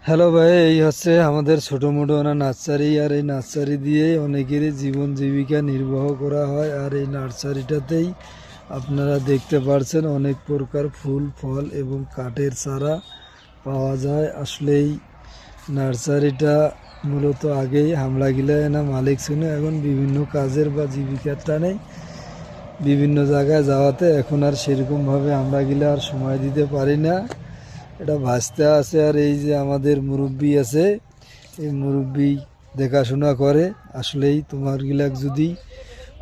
Hello ভাই, এই হচ্ছে আমাদের ছোটো মোটো নার্সারি। আর এই নার্সারি দিয়ে অনেকেরই জীবন জীবিকা নির্বাহ করা হয়। আর এই নার্সারিটাতেই আপনারা দেখতে পাচ্ছেন অনেক প্রকার ফুল ফল এবং কাঠের চারা পাওয়া যায়। আসলেই নার্সারিটা মূলত আগেই হামলা গিলায় না মালিক ছিল, এখন বিভিন্ন কাজের বা জীবিকার টানে বিভিন্ন জায়গায় যাওয়াতে এখন আর সেরকমভাবে আমরা গিলা আর সময় দিতে পারি না। এটা ভাসতে আছে। আর এই যে আমাদের মুরব্বি আছে, এই মুরব্বি দেখাশোনা করে। আসলেই তোমার গিলাক যদি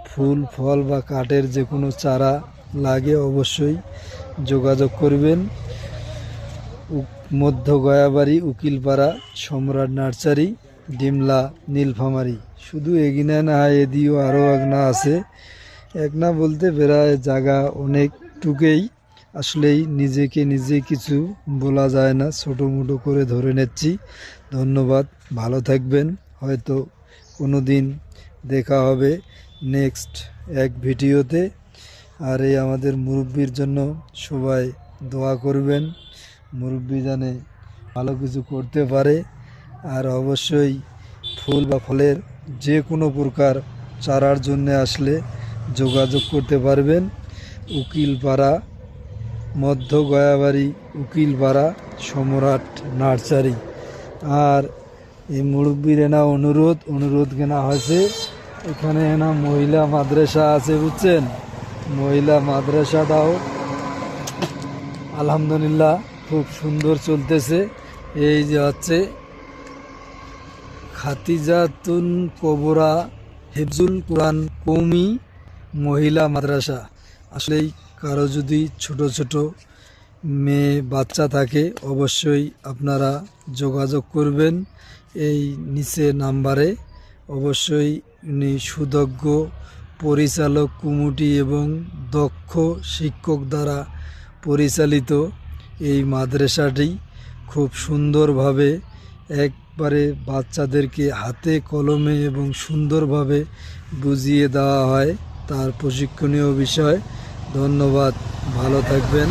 ফুল ফল বা কাঠের যে কোনো চারা লাগে অবশ্যই যোগাযোগ করবেন। মধ্য গয়াবাড়ি, উকিলপাড়া, সম্রাট নার্সারি, ডিমলা, নীলফামারি। শুধু এগিনা না, এদিও আরও একনা আছে। একনা বলতে প্রায় জায়গা অনেকটুকুই। আসলেই নিজেকে নিজে কিছু বলা যায় না, ছোটো মোটো করে ধরে নিচ্ছি। ধন্যবাদ, ভালো থাকবেন। হয়তো কোনো দিন দেখা হবে নেক্সট এক ভিডিওতে। আর এই আমাদের মুরব্বির জন্য সবাই দোয়া করবেন, মুরব্বি জানে ভালো কিছু করতে পারে। আর অবশ্যই ফুল বা ফলের যে কোনো প্রকার চারার জন্য আসলে যোগাযোগ করতে পারবেন। উকিলপাড়া, মধ্য গয়াবাড়ি, উকিলপাড়া, সম্রাট নার্সারি। আর এই মুরব্বির এনা অনুরোধ কেনা হয়েছে, এখানে এনা মহিলা মাদ্রাসা আছে, বুঝছেন। মহিলা মাদ্রাসাটাও আলহামদুলিল্লাহ খুব সুন্দর চলতেছে। এই যে হচ্ছে খাতিজাতুন কবরা হেফজুল কোরআন কৌমি মহিলা মাদ্রাসা। আসলেই কারো যদি ছোট ছোট মেয়ে বাচ্চা থাকে অবশ্যই আপনারা যোগাযোগ করবেন এই নিচে নাম্বারে। অবশ্যই উনি সুদক্ষ পরিচালক কমিটি এবং দক্ষ শিক্ষক দ্বারা পরিচালিত এই মাদ্রাসাটি খুব সুন্দরভাবে একবারে বাচ্চাদেরকে হাতে কলমে এবং সুন্দরভাবে বুঝিয়ে দেওয়া হয়, তার প্রশিক্ষণীয় বিষয়। ধন্যবাদ, ভালো থাকবেন।